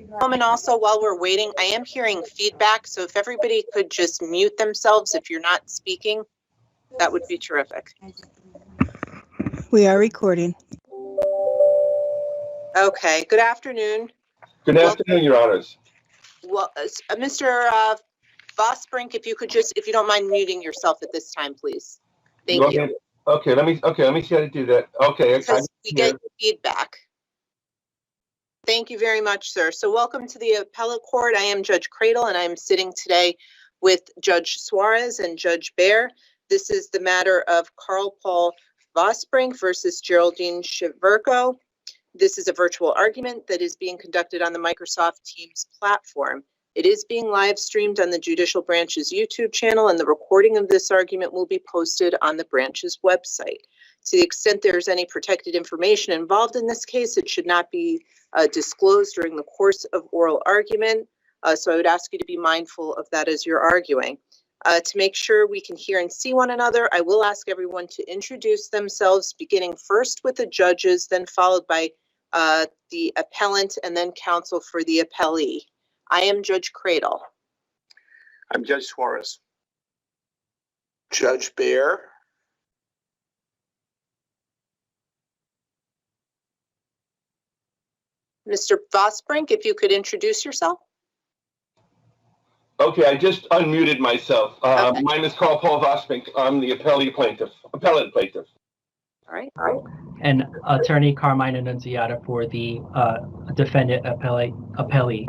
And also, while we're waiting, I am hearing feedback, so if everybody could just mute themselves if you're not speaking, that would be terrific. We are recording. Okay, good afternoon. Good afternoon, Your Honors. Well, Mr. VOSSBRINCK, if you don't mind muting yourself at this time, please. Thank you. Okay, let me see how to do that. Okay. Because we get feedback. Thank you very much, sir. So welcome to the appellate court. I am Judge Cradle, and I'm sitting today with Judge Suarez and Judge Baer. This is the matter of KARL Paul VOSSBRINCK versus Geraldine CHEVERKO. This is a virtual argument that is being conducted on the Microsoft Teams platform. It is being live streamed on the Judicial Branch's YouTube channel, and the recording of this argument will be posted on the branch's website. To the extent there's any protected information involved in this case, it should not be disclosed during the course of oral argument. So I would ask you to be mindful of that as you're arguing. To make sure we can hear and see one another, I will ask everyone to introduce themselves, beginning first with the judges, then followed by the appellant, and then counsel for the appellee. I am Judge Cradle. I'm Judge Suarez. Judge Baer. Mr. VOSSBRINCK, if you could introduce yourself. Okay, I just unmuted myself. Okay. My name is KARL Paul VOSSBRINCK. I'm the appellant plaintiff. All right. And Attorney Carmine Annunziata for the defendant appellee.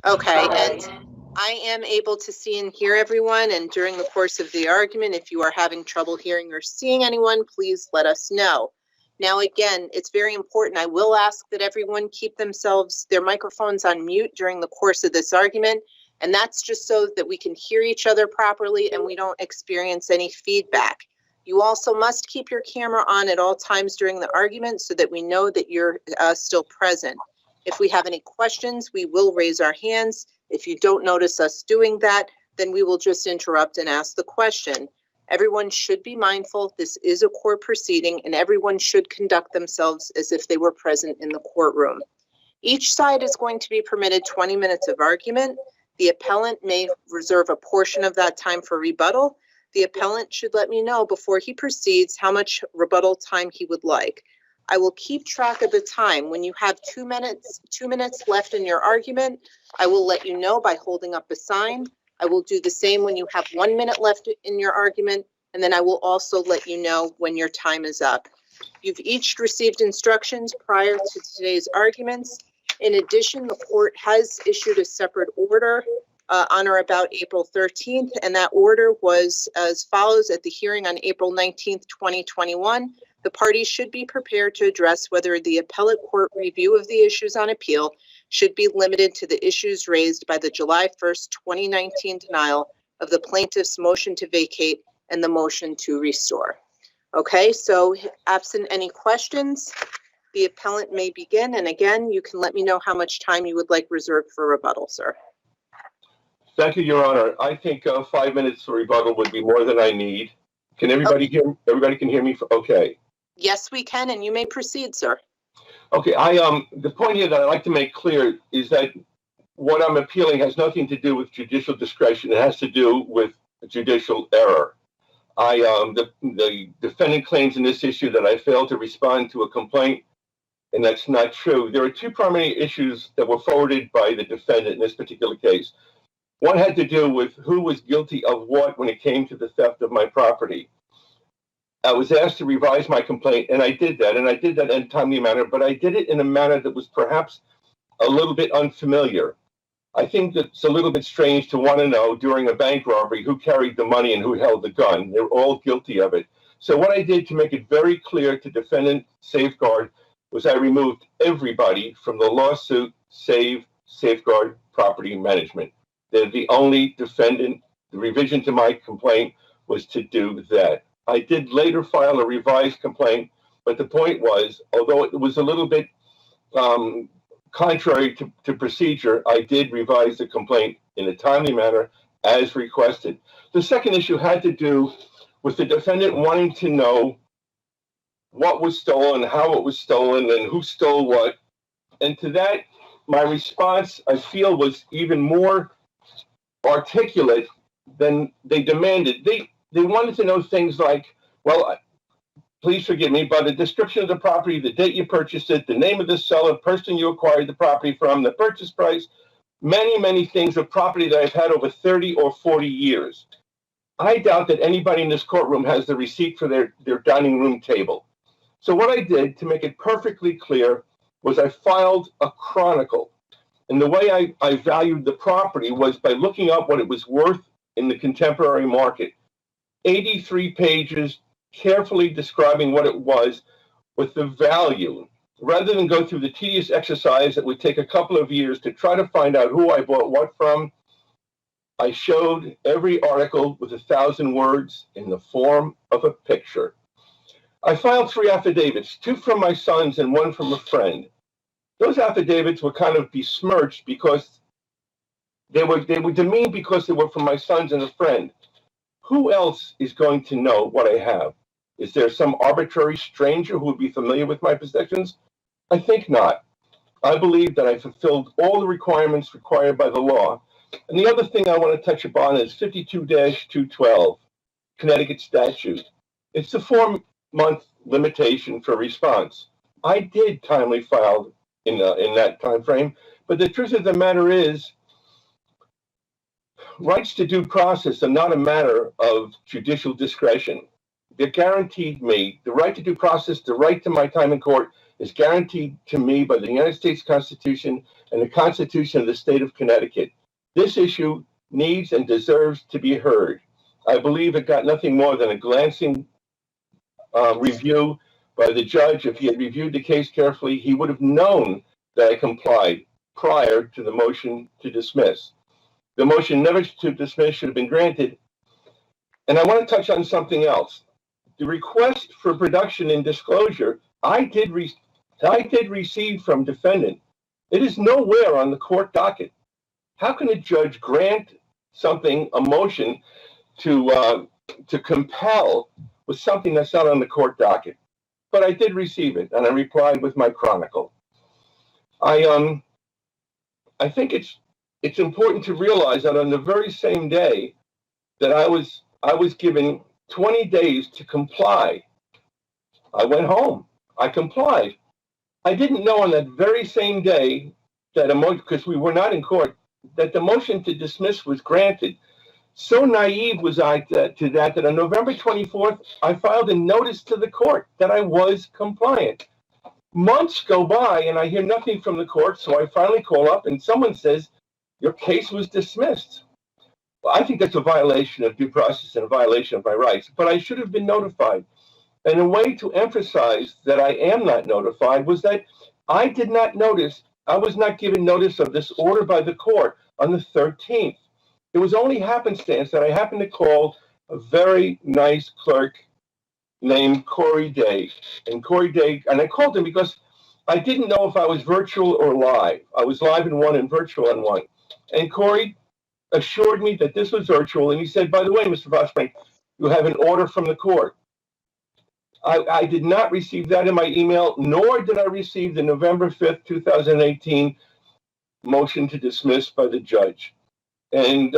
Okay, and I am able to see and hear everyone, and during the course of the argument, if you are having trouble hearing or seeing anyone, please let us know. Now, again, it's very important. I will ask that everyone keep their microphones on mute during the course of this argument, and that's just so that we can hear each other properly and we don't experience any feedback. You also must keep your camera on at all times during the argument so that we know that you're still present. If we have any questions, we will raise our hands. If you don't notice us doing that, then we will just interrupt and ask the question. Everyone should be mindful. This is a court proceeding, and everyone should conduct themselves as if they were present in the courtroom. Each side is going to be permitted 20 minutes of argument. The appellant may reserve a portion of that time for rebuttal. The appellant should let me know before he proceeds how much rebuttal time he would like. I will keep track of the time. When you have 2 minutes left in your argument, I will let you know by holding up a sign. I will do the same when you have 1 minute left in your argument, and then I will also let you know when your time is up. You've each received instructions prior to today's arguments. In addition, the court has issued a separate order on or about April 13th, and that order was as follows. At the hearing on April 19th, 2021, the parties should be prepared to address whether the appellate court review of the issues on appeal should be limited to the issues raised by the July 1st, 2019 denial of the plaintiff's motion to vacate and the motion to restore. Okay, so absent any questions, the appellant may begin. And again, you can let me know how much time you would like reserved for rebuttal, sir. Thank you, Your Honor. I think 5 minutes for rebuttal would be more than I need. Can everybody hear me? Everybody can hear me? Okay. Yes, we can, and you may proceed, sir. Okay, the point here that I'd like to make clear is that what I'm appealing has nothing to do with judicial discretion. It has to do with judicial error. The defendant claims in this issue that I failed to respond to a complaint, and that's not true. There are two primary issues that were forwarded by the defendant in this particular case. One had to do with who was guilty of what when it came to the theft of my property. I was asked to revise my complaint, and I did that in a timely manner, but I did it in a manner that was perhaps a little bit unfamiliar. I think it's a little bit strange to want to know during a bank robbery who carried the money and who held the gun. They're all guilty of it. So what I did to make it very clear to defendant safeguard was I removed everybody from the lawsuit, safeguard property management. They're the only defendant. The revision to my complaint was to do that. I did later file a revised complaint, but the point was, although it was a little bit contrary to procedure, I did revise the complaint in a timely manner as requested. The second issue had to do with the defendant wanting to know what was stolen, how it was stolen, and who stole what. And to that, my response, I feel, was even more articulate than they demanded. They wanted to know things like, well, please forgive me, but a description of the property, the date you purchased it, the name of the seller, person you acquired the property from, the purchase price, many, many things of property that I've had over 30 or 40 years. I doubt that anybody in this courtroom has the receipt for their dining room table. So what I did to make it perfectly clear was I filed a chronicle. And the way I valued the property was by looking up what it was worth in the contemporary market. 83 pages carefully describing what it was with the value, rather than go through the tedious exercise that would take a couple of years to try to find out who I bought what from. I showed every article with 1,000 words in the form of a picture. I filed 3 affidavits, 2 from my sons and 1 from a friend. Those affidavits were kind of besmirched because they were demeaned because they were from my sons and a friend. Who else is going to know what I have? Is there some arbitrary stranger who would be familiar with my possessions? I think not. I believe that I fulfilled all the requirements required by the law. And the other thing I want to touch upon is 52-212, Connecticut statute. It's the 4-month limitation for response. I did timely file in that time frame, but the truth of the matter is, rights to due process are not a matter of judicial discretion. They're guaranteed me. The right to due process, the right to my time in court, is guaranteed to me by the United States Constitution and the Constitution of the state of Connecticut. This issue needs and deserves to be heard. I believe it got nothing more than a glancing review by the judge. If he had reviewed the case carefully, he would have known that I complied prior to the motion to dismiss. The motion never to dismiss should have been granted. And I want to touch on something else. The request for production and disclosure, I did receive from defendant. It is nowhere on the court docket. How can a judge grant something, a motion, to compel with something that's not on the court docket? But I did receive it, and I replied with my chronicle. I think it's important to realize that on the very same day that I was given 20 days to comply, I went home. I complied. I didn't know on that very same day that a motion, because we were not in court, that the motion to dismiss was granted. So naive was I to that on November 24th, I filed a notice to the court that I was compliant. Months go by and I hear nothing from the court, so I finally call up and someone says, your case was dismissed. Well, I think that's a violation of due process and a violation of my rights, but I should have been notified. And a way to emphasize that I am not notified was that I did not notice, I was not given notice of this order by the court on the 13th. It was only happenstance that I happened to call a very nice clerk named Corey Day. And Corey Day, and I called him because I didn't know if I was virtual or live. I was live in one and virtual in one. And Corey assured me that this was virtual. And he said, by the way, Mr. VOSSBRINCK, you have an order from the court. I did not receive that in my email, nor did I receive the November 5th, 2018 motion to dismiss by the judge. And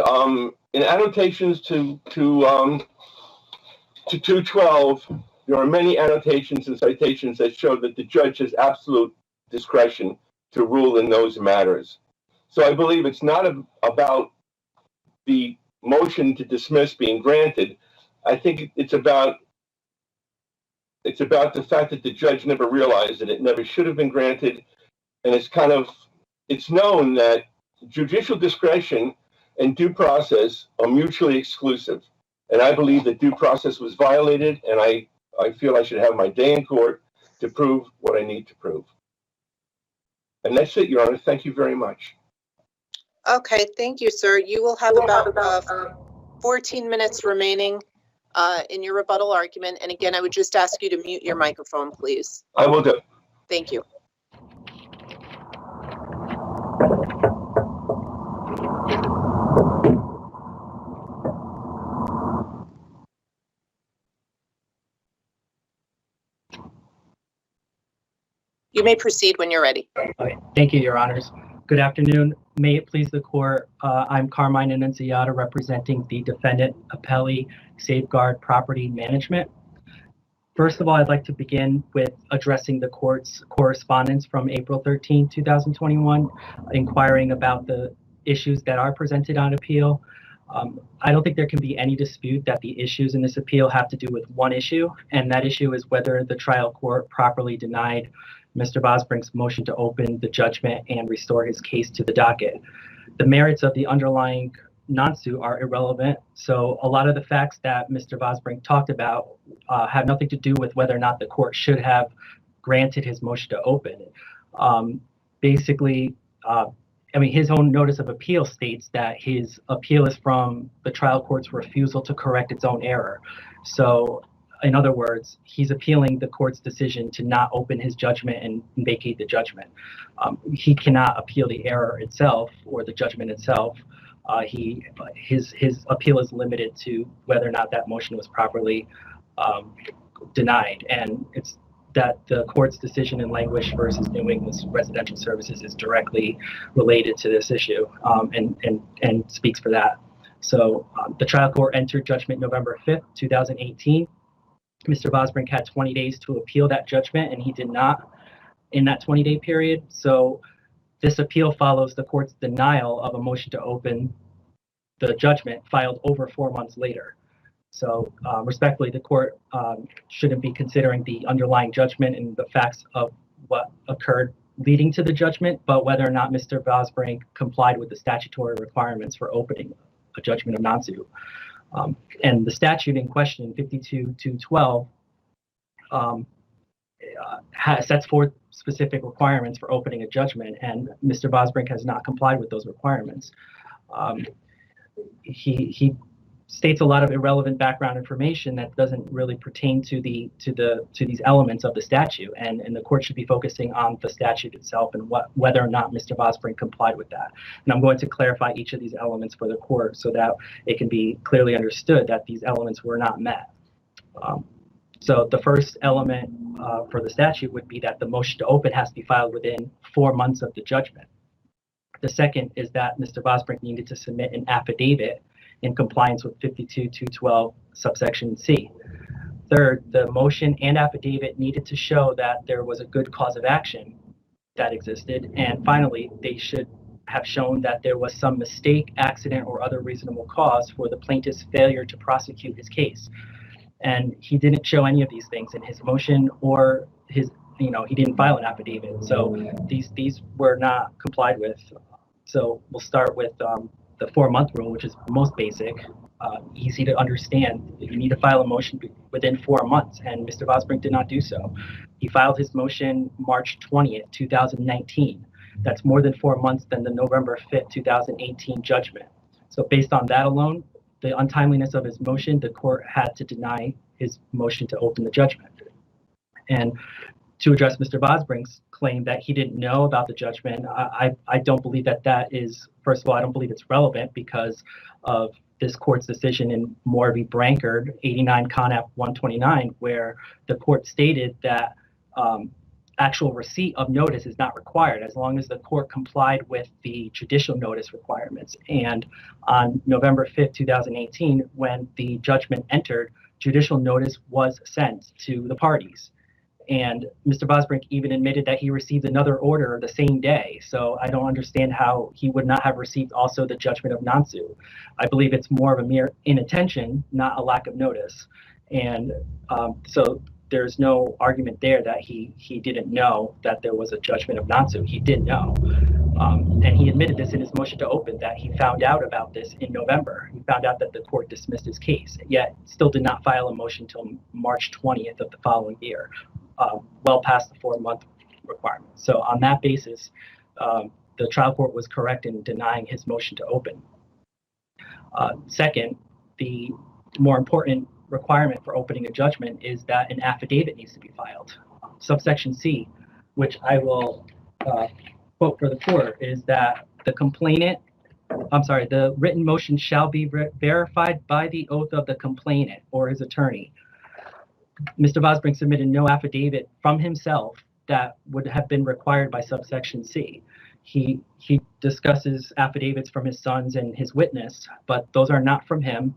in annotations to 212, there are many annotations and citations that show that the judge has absolute discretion to rule in those matters. So I believe it's not about the motion to dismiss being granted. I think it's about the fact that the judge never realized that it never should have been granted. And it's known that judicial discretion and due process are mutually exclusive. And I believe that due process was violated, and I feel I should have my day in court to prove what I need to prove. And that's it, Your Honor. Thank you very much. Okay, thank you, sir. You will have about 14 minutes remaining in your rebuttal argument. And again, I would just ask you to mute your microphone, please. I will do. Thank you. You may proceed when you're ready. Okay. Thank you, Your Honors. Good afternoon. May it please the court, I'm Carmine Annunziata representing the defendant Appellee Safeguard Property Management. First of all, I'd like to begin with addressing the court's correspondence from April 13, 2021, inquiring about the issues that are presented on appeal. I don't think there can be any dispute that the issues in this appeal have to do with one issue, and that issue is whether the trial court properly denied Mr. VOSSBRINCK's motion to open the judgment and restore his case to the docket. The merits of the underlying non-suit are irrelevant, so a lot of the facts that Mr. VOSSBRINCK talked about have nothing to do with whether or not the court should have granted his motion to open. Basically, his own notice of appeal states that his appeal is from the trial court's refusal to correct its own error. So, in other words, he's appealing the court's decision to not open his judgment and vacate the judgment. He cannot appeal the error itself or the judgment itself. His appeal is limited to whether or not that motion was properly denied, and it's that the court's decision in Languish versus New England Residential Services is directly related to this issue, and speaks for that. So the trial court entered judgment November 5th, 2018. Mr. VOSSBRINCK had 20 days to appeal that judgment, and he did not in that 20-day period. So this appeal follows the court's denial of a motion to open the judgment filed over 4 months later. So respectfully, the court shouldn't be considering the underlying judgment and the facts of what occurred leading to the judgment, but whether or not Mr. VOSSBRINCK complied with the statutory requirements for opening a judgment of non-suit. And the statute in question, 52-212, sets forth specific requirements for opening a judgment, and Mr. VOSSBRINCK has not complied with those requirements. He states a lot of irrelevant background information that doesn't really pertain to these elements of the statute, and the court should be focusing on the statute itself and whether or not Mr. VOSSBRINCK complied with that. And I'm going to clarify each of these elements for the court so that it can be clearly understood that these elements were not met. So the first element for the statute would be that the motion to open has to be filed within 4 months of the judgment. The second is that Mr. VOSSBRINCK needed to submit an affidavit in compliance with 52-212 subsection C. Third, the motion and affidavit needed to show that there was a good cause of action that existed. And finally, they should have shown that there was some mistake, accident, or other reasonable cause for the plaintiff's failure to prosecute his case. And he didn't show any of these things in his motion or he didn't file an affidavit. So these were not complied with. So we'll start with the 4-month rule, which is most basic, easy to understand. You need to file a motion within 4 months, and Mr. VOSSBRINCK did not do so. He filed his motion March 20th, 2019. That's more than 4 months than the November 5th, 2018 judgment. So based on that alone, the untimeliness of his motion, the court had to deny his motion to open the judgment. And to address Mr. VOSSBRINCK's claim that he didn't know about the judgment, I don't believe that is, first of all, I don't believe it's relevant because of this court's decision in Moore v. Brankard, 89 Con App 129, where the court stated that actual receipt of notice is not required as long as the court complied with the judicial notice requirements. And on November 5th, 2018, when the judgment entered, judicial notice was sent to the parties. And Mr. VOSSBRINCK even admitted that he received another order the same day. So I don't understand how he would not have received also the judgment of non-suit. I believe it's more of a mere inattention, not a lack of notice. And so there's no argument there that he didn't know that there was a judgment of non-suit. He did know. And he admitted this in his motion to open, that he found out about this in November. He found out that the court dismissed his case, yet still did not file a motion until March 20th of the following year. Well past the 4-month requirement. So on that basis, the trial court was correct in denying his motion to open. Second, the more important requirement for opening a judgment is that an affidavit needs to be filed. Subsection C, which I will quote for the court, is that the written motion shall be verified by the oath of the complainant or his attorney. Mr. VOSSBRINCK submitted no affidavit from himself that would have been required by subsection C. He discusses affidavits from his sons and his witness, but those are not from him,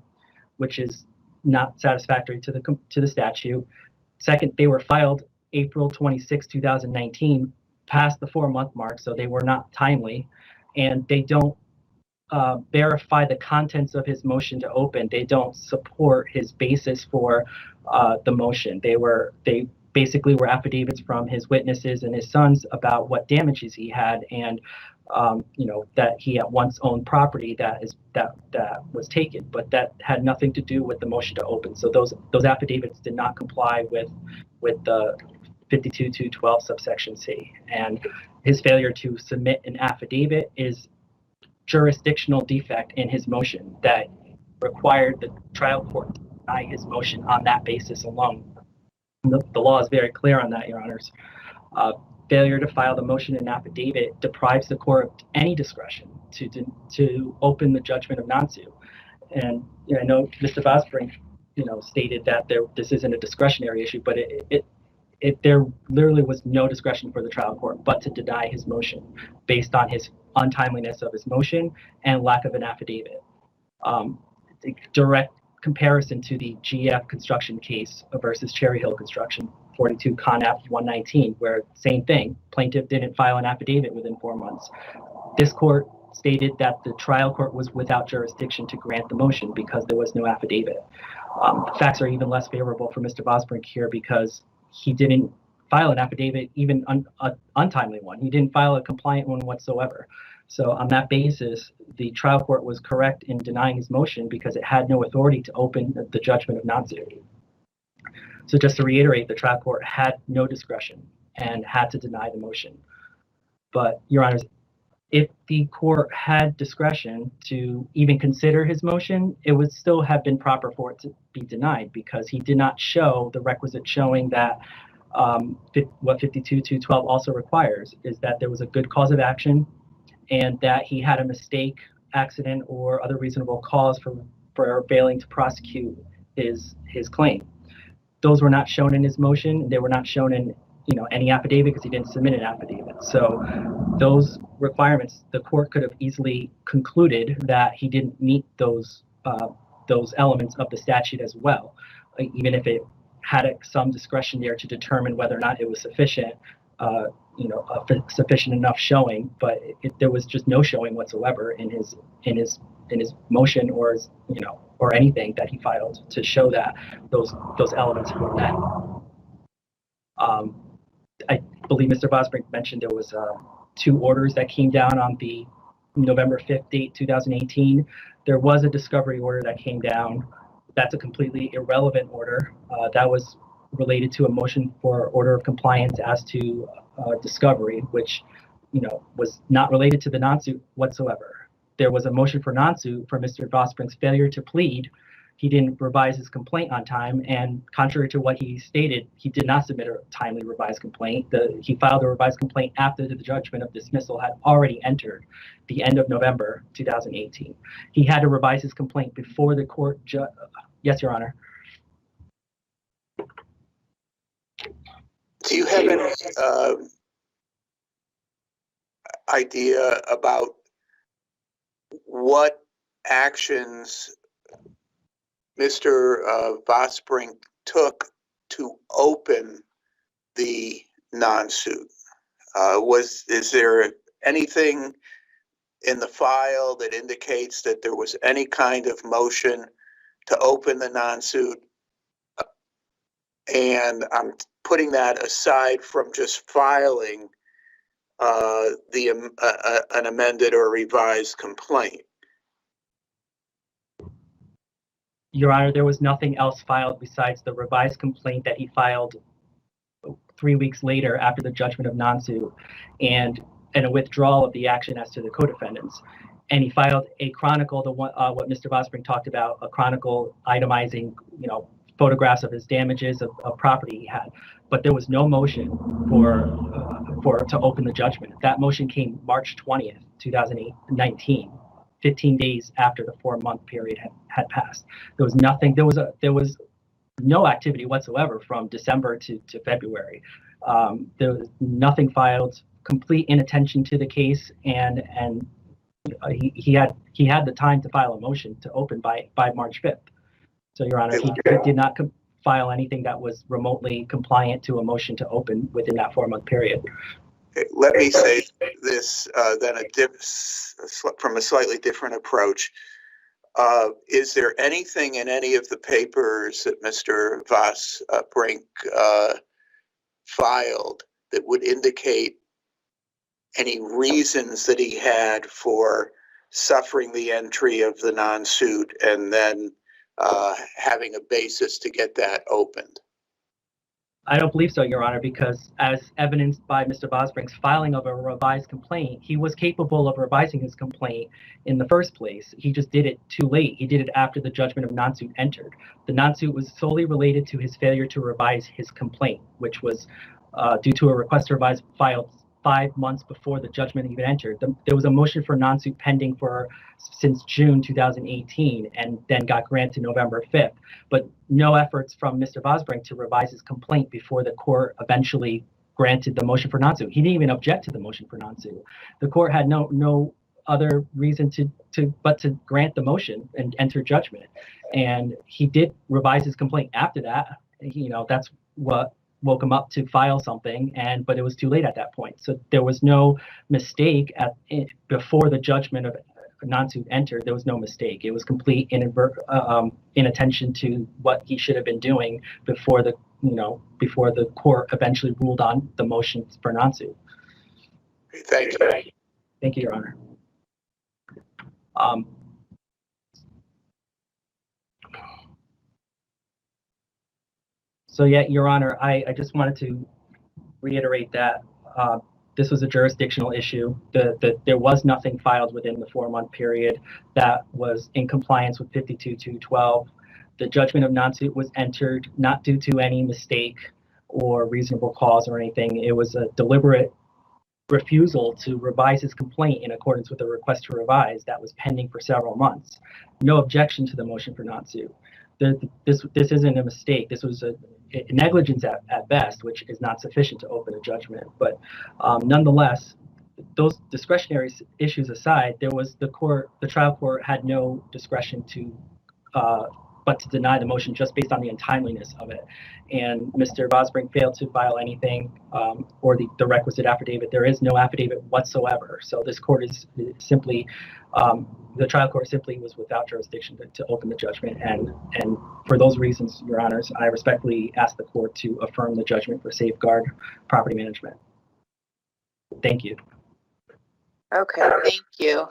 which is not satisfactory to the statute. Second, they were filed April 26, 2019, past the 4-month mark, so they were not timely, and they don't verify the contents of his motion to open. They don't support his basis for the motion. They basically were affidavits from his witnesses and his sons about what damages he had, and that he at once owned property that was taken, but that had nothing to do with the motion to open. So those affidavits did not comply with the 52.212 subsection C, and his failure to submit an affidavit is jurisdictional defect in his motion that required the trial court to deny his motion on that basis alone. The law is very clear on that, Your Honors. Failure to file the motion and affidavit deprives the court of any discretion to open the judgment of non-suit. And I know Mr. VOSSBRINCK, stated that this isn't a discretionary issue, but there literally was no discretion for the trial court but to deny his motion based on his untimeliness of his motion and lack of an affidavit. Direct comparison to the GF construction case versus Cherry Hill Construction, 42 Con-App 119, where same thing, plaintiff didn't file an affidavit within 4 months. This court stated that the trial court was without jurisdiction to grant the motion because there was no affidavit. The facts are even less favorable for Mr. VOSSBRINCK here because he didn't file an affidavit, even an untimely one. He didn't file a compliant one whatsoever. So on that basis, the trial court was correct in denying his motion because it had no authority to open the judgment of non-suit. So just to reiterate, the trial court had no discretion and had to deny the motion. But, Your Honors, if the court had discretion to even consider his motion, it would still have been proper for it to be denied because he did not show the requisite showing that what 52.212 also requires is that there was a good cause of action and that he had a mistake, accident, or other reasonable cause for failing to prosecute his claim. Those were not shown in his motion. They were not shown in any affidavit because he didn't submit an affidavit. So those requirements, the court could have easily concluded that he didn't meet those elements of the statute as well, even if it had some discretion there to determine whether or not it was sufficient. Sufficient enough showing, but there was just no showing whatsoever in his motion or anything that he filed to show that those elements were met. I believe Mr. VOSSBRINCK mentioned there was 2 orders that came down on the November 5th date, 2018. There was a discovery order that came down. That's a completely irrelevant order. That was related to a motion for order of compliance as to discovery, which was not related to the non-suit whatsoever. There was a motion for non-suit for Mr. VOSSBRINCK's failure to plead. He didn't revise his complaint on time, and contrary to what he stated, he did not submit a timely revised complaint. He filed a revised complaint after the judgment of dismissal had already entered the end of November 2018. He had to revise his complaint before the court. Yes, Your Honor. Do you have any idea about what actions Mr. VOSSBRINCK took to open the non-suit? Is there anything in the file that indicates that there was any kind of motion to open the non-suit? And I'm putting that aside from just filing an amended or revised complaint. Your Honor, there was nothing else filed besides the revised complaint that he filed 3 weeks later after the judgment of non-suit and a withdrawal of the action as to the co-defendants. And he filed a chronicle, what Mr. VOSSBRINCK talked about, a chronicle itemizing, photographs of his damages of property he had. But there was no motion to open the judgment. That motion came March 20th, 2019. 15 days after the 4-month period had passed. There was nothing. There was no activity whatsoever from December to February. There was nothing filed complete inattention to the case, and he had the time to file a motion to open by March 5th. So, Your Honor, he did not file anything that was remotely compliant to a motion to open within that 4-month period. Let me say this then from a slightly different approach. Is there anything in any of the papers that Mr. VOSSBRINCK filed that would indicate any reasons that he had for suffering the entry of the non-suit and then having a basis to get that opened? I don't believe so, Your Honor, because as evidenced by Mr. VOSSBRINCK's filing of a revised complaint, he was capable of revising his complaint in the first place. He just did it too late. He did it after the judgment of non-suit entered. The non-suit was solely related to his failure to revise his complaint, which was due to a request to revise filed 5 months before the judgment even entered. There was a motion for non-suit pending since June 2018 and then got granted November 5th. But no efforts from Mr. VOSSBRINCK to revise his complaint before the court eventually granted the motion for non-suit. He didn't even object to the motion for non-suit. The court had no other reason but to grant the motion and enter judgment. And he did revise his complaint after that. That's what woke him up to file something, but it was too late at that point. So there was no mistake before the judgment of non-suit entered. There was no mistake. It was complete inattention to what he should have been doing before the court eventually ruled on the motion for non-suit. Thank you. Thank you, Your Honor. So yeah, Your Honor, I just wanted to reiterate that this was a jurisdictional issue. There was nothing filed within the 4-month period that was in compliance with 52.212. The judgment of non-suit was entered not due to any mistake or reasonable cause or anything. It was a deliberate refusal to revise his complaint in accordance with the request to revise that was pending for several months. No objection to the motion for non-suit. This isn't a mistake. This was a negligence at best, which is not sufficient to open a judgment. But nonetheless, those discretionary issues aside, the trial court had no discretion but to deny the motion just based on the untimeliness of it. And Mr. VOSSBRINCK failed to file anything or the requisite affidavit. There is no affidavit whatsoever. So this court is simply, the trial court simply was without jurisdiction to open the judgment. And for those reasons, Your Honors, I respectfully ask the court to affirm the judgment for Safeguard Property Management. Thank you. Okay, thank you.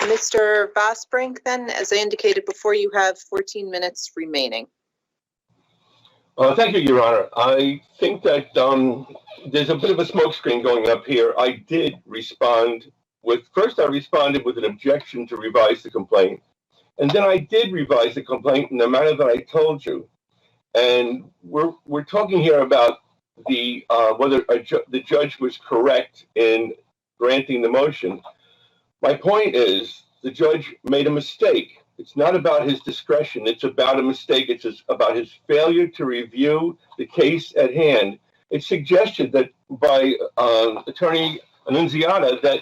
Mr. VOSSBRINCK, then, as I indicated before, you have 14 minutes remaining. Thank you, Your Honor. I think that there's a bit of a smokescreen going up here. I did respond first I responded with an objection to revise the complaint. And then I did revise the complaint in the manner that I told you. And we're talking here about whether the judge was correct in granting the motion. My point is the judge made a mistake. It's not about his discretion. It's about a mistake. It's just about his failure to review the case at hand. It's suggested that by Attorney Annunziata that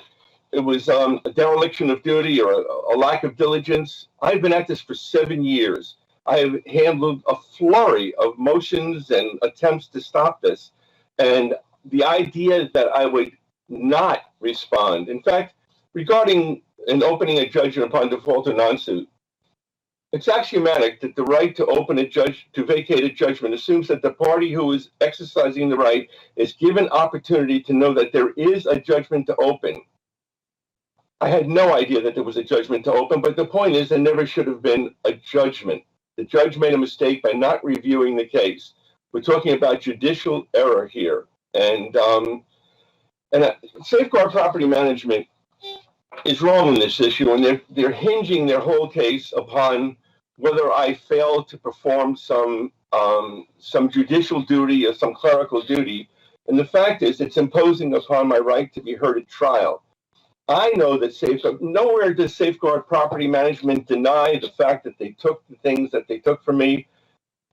it was a dereliction of duty or a lack of diligence. I've been at this for 7 years. I have handled a flurry of motions and attempts to stop this. And the idea that I would not respond, in fact, regarding an opening a judgment upon default or non-suit, it's axiomatic that the right to vacate a judgment assumes that the party who is exercising the right is given opportunity to know that there is a judgment to open. I had no idea that there was a judgment to open, but the point is there never should have been a judgment. The judge made a mistake by not reviewing the case. We're talking about judicial error here. And Safeguard Property Management is wrong in this issue, and they're hinging their whole case upon whether I failed to perform some judicial duty or some clerical duty. And the fact is, it's imposing upon my right to be heard at trial. I know that nowhere does Safeguard Property Management deny the fact that they took the things that they took from me,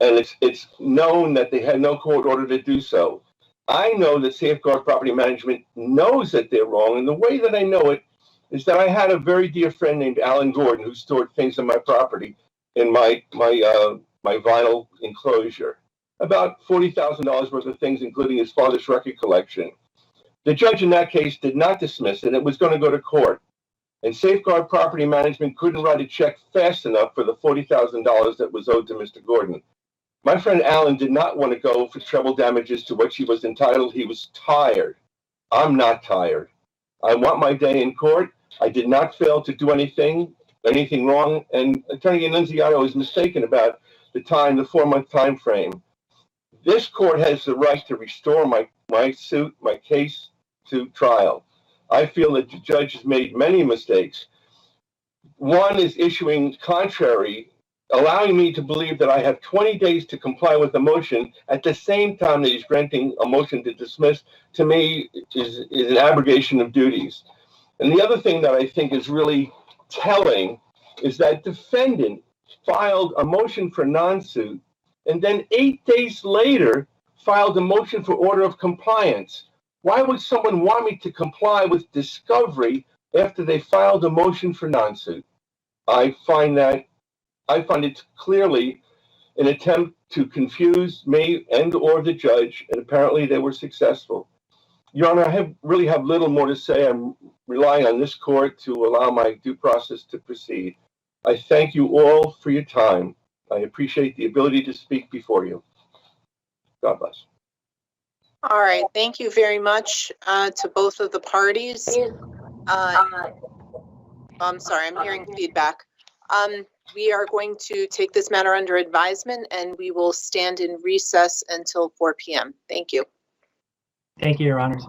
and it's known that they had no court order to do so. I know that Safeguard Property Management knows that they're wrong, and the way that I know it is that I had a very dear friend named Alan Gordon who stored things on my property in my vinyl enclosure, about $40,000 worth of things, including his father's record collection. The judge in that case did not dismiss it. It was going to go to court. And Safeguard Property Management couldn't write a check fast enough for the $40,000 that was owed to Mr. Gordon. My friend Alan did not want to go for treble damages to which he was entitled. He was tired. I'm not tired. I want my day in court. I did not fail to do anything wrong. And Attorney Annunziato is mistaken about the 4-month time frame. This court has the right to restore my suit, my case to trial. I feel that the judge has made many mistakes. One is issuing contrary, allowing me to believe that I have 20 days to comply with the motion at the same time that he's granting a motion to dismiss, to me, is an abrogation of duties. And the other thing that I think is really telling is that defendant filed a motion for non-suit and then 8 days later filed a motion for order of compliance. Why would someone want me to comply with discovery after they filed a motion for non-suit? I find it clearly an attempt to confuse me and or the judge, and apparently they were successful. Your Honor, I really have little more to say. I'm relying on this court to allow my due process to proceed. I thank you all for your time. I appreciate the ability to speak before you. God bless. All right, thank you very much to both of the parties. I'm sorry, I'm hearing feedback. We are going to take this matter under advisement, and we will stand in recess until 4 p.m. Thank you. Thank you, Your Honors.